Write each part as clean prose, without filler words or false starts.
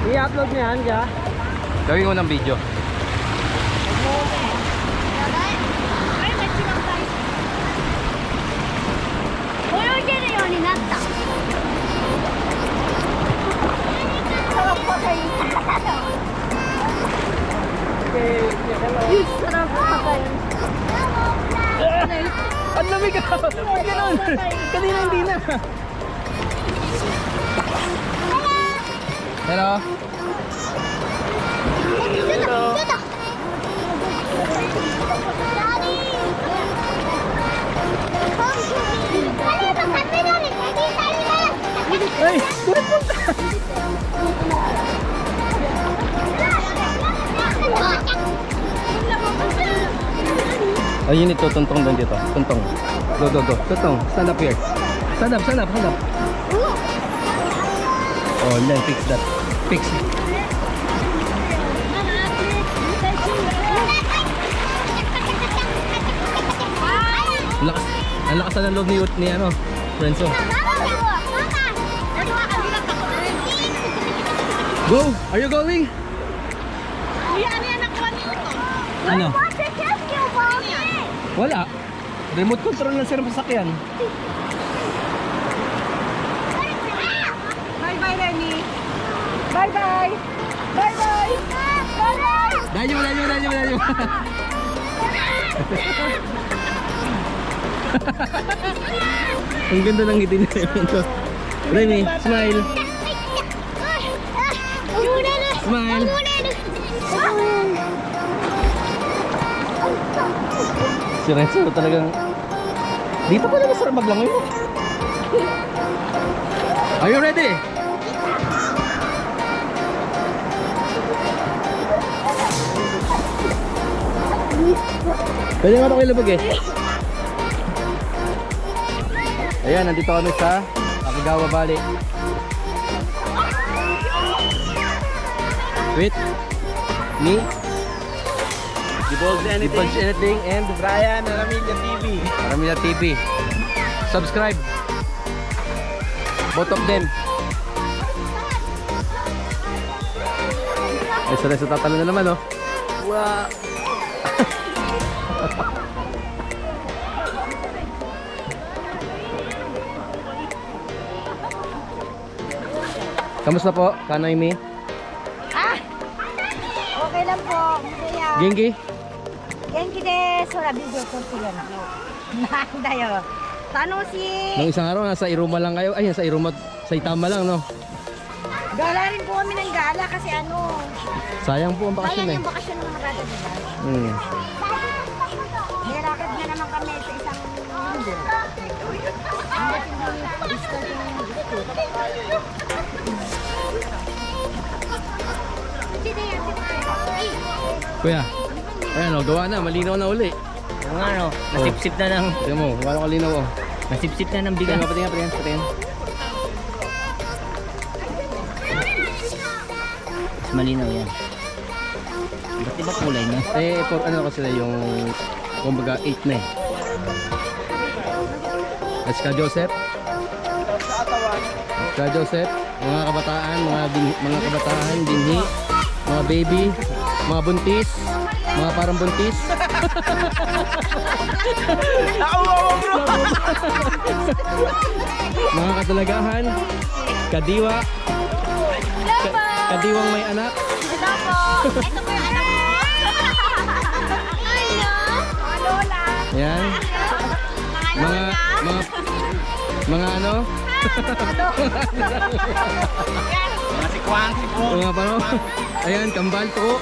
I-upload niya yan kaya? Gawin ko ng video. Ang lamig ka! Huwag ganun! Kanina hindi na! Hello? Ay! Kulit punta! Ayun ito, tuntong doon dito. Tuntong. Do. Tuntong. Stand up here. Stand up. Oh, and then fix that. Fix. Ang lakas na ng loob ni ano, Renzo. Go! Are you going? Ano? Wala. Remote control lang sila sasakyan. Bye-bye, Lenny. Bye-bye. Bye-bye. Dayo. Ang ganda ng ngiti niya. Remy, smile. Smile. Si Renzo talagang dito pa naman sarap maglangoy mo. Are you ready? Pwede nga ito kayo labag eh. Ayan, nandito kami sa Akigawa Valley. With me, Divulge Anything and Brian, Aramilla TV. Aramilla TV. Subscribe. Both of them. Ay, sa tatalo na naman, oh. Wow. Kamusta po, Kanay Mi? Okay lang po. Masaya. Genki? Genki desu. Hora, video ko sila na. Nandayo. Tanoshi. Nung isang araw, nasa Iruma lang kayo. Ay, nasa Iruma, sa Itama lang, no? Gala rin po kami ng gala kasi ano. Sayang po ang bakasyon Sayang eh. yung bakasyon ng mga bata, diba? Nirakad na naman kami sa isang mundo. Kuya, ayan o, gawa na, malinaw na uli. Ang ano, nasipsip na ng... Tignan mo, wala kalinaw o. Nasipsip na ng Tingnan bigas. mo, patingin. Mas malinaw yan. Ba't iba kulay na? Eh, for ano kasi na yung, kumbaga 8 na eh. Let's ka Joseph. Ka Joseph, mga kabataan, mga kabataan, binhi, mga baby, mga buntis, mga parang buntis. Mga katalagahan, kadiwa, kadiwang may anak. Hello po. Ito po yung anak ko. Mga lola. Yan. Mga ano? Mga sikwang, Mga pano? Ayan, kambal po.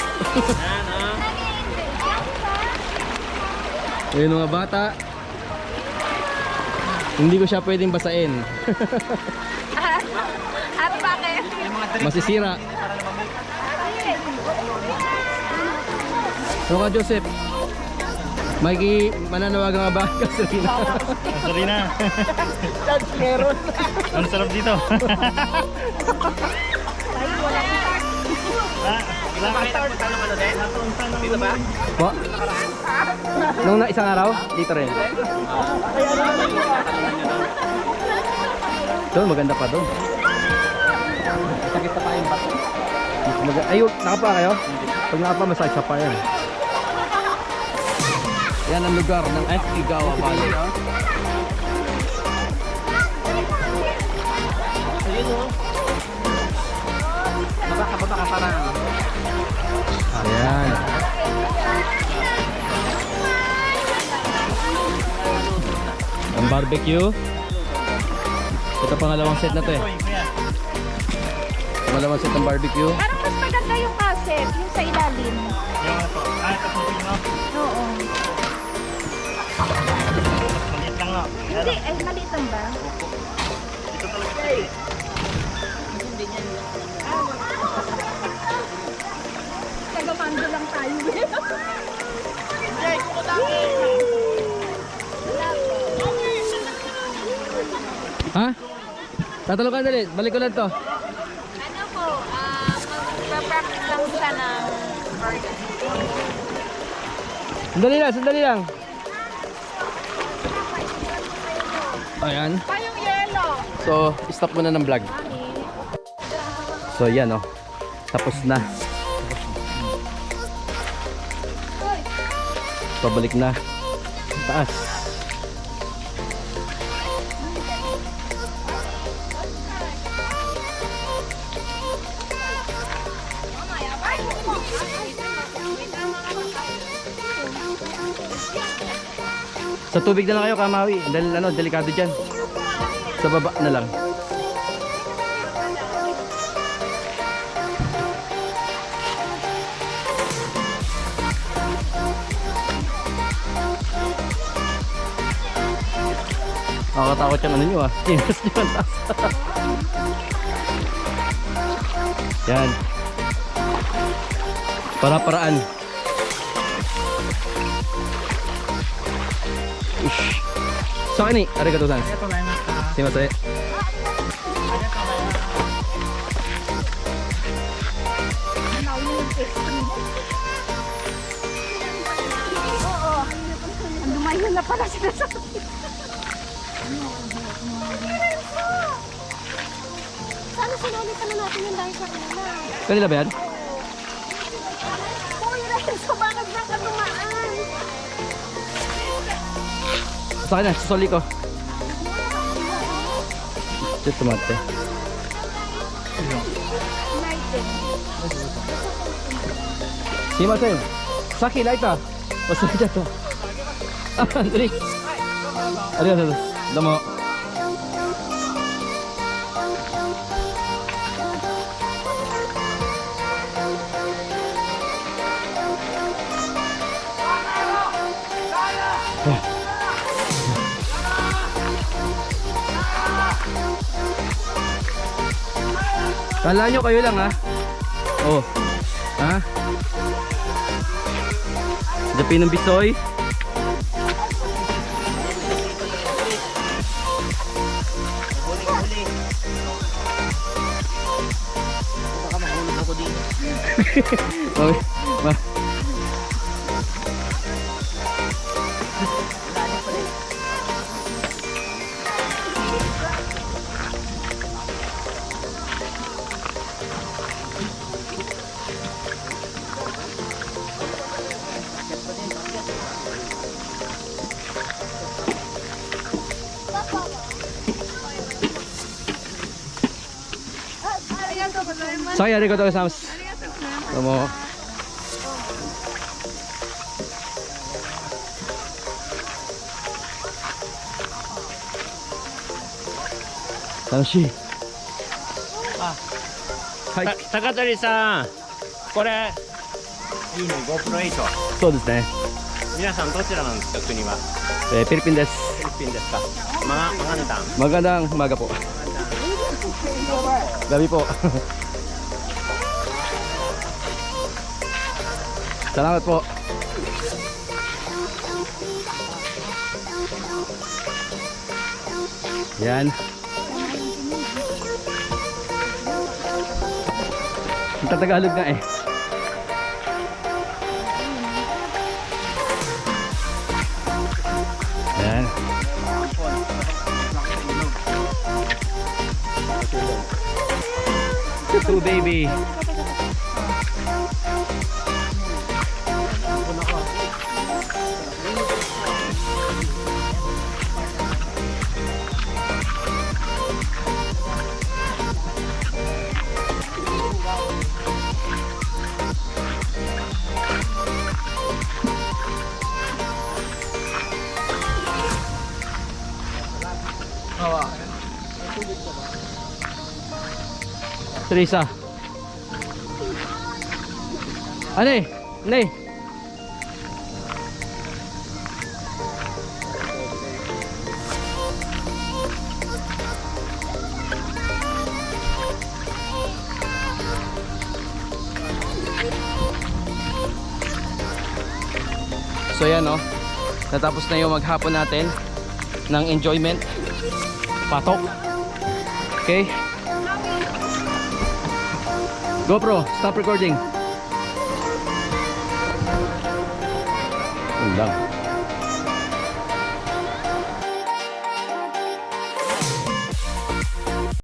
Ayun mga bata. Hindi ko siya pwedeng basain. At bakit? Masisira. Ano ka Joseph? Mikey, mananawagan nga ba? Kasurina. sorry na. Meron. Ang sarap dito. Dito ba? Po? Nung isang araw? Dito rin. Doon, maganda pa doon. Sakit pa yung bato. Ay, nakapa kayo? Pag nakapa, masakit sa pa yan. Yan ang lugar ng Ikigawa Valley. Ayun o. Baba ka parang. Ayan. Ang barbecue. Ito pangalawang set na to eh. Pangalawang set ng barbecue. Parang mas maganda yung kaset, yung sa ilalim. Ito po no? Oo. Maliit lang no? Hindi, ay maliit lang ba? Ito talaga. Tagamando lang tayo. Ha? Tatalo ka dali. Balik ko lang to. Ano po, magpa-practice lang siya ng organ. Sandali lang. Ayan. Pa yung yellow. So, stop muna ng vlog. So, yan oh. Tapos na. Pabalik na. Taas. Sa tubig na lang kayo, Kamawi. Dahil ano, delikado dyan. Sa baba na lang. Nakakatakot yung ano nyo ah. Kinas nyo ang taas. Yan. Para-paraan. Ush. So ani, arigatou gozaimasu. Sumimasen. Oo. Ang lumayo na pala sila sa Sana sinulit na natin yung dahil sa kanila. Kanila ba yan? Uy, Renzo, bakit ba ka dumaan? Sa akin na, susuli ko. Ito tumate. Sumimasen. Saki, lighter. Wasuri dyan to. Ah, Andri. Arigatou. Domo. Kala nyo kayo lang ha. Oh. Ha? Japin ng Bisoy. Baka mahulog ako dito. Okay. Sorry, arigatou gozaimasu. Domo. Tanoshii.はい。高取さん、これいいね、GoPro8。そうですね。皆さんどちらなんですか、国は。フィリピンです。フィリピンですか。Magandang. Magandang umaga po. Gabi po. Salamat po. Yan. Ang Tagalog na eh. Yan. 2 baby. Teresa. Ano eh? So yan oh. Natapos na yung maghapon natin ng enjoyment. Patok. Okay. GoPro, stop recording. Lang.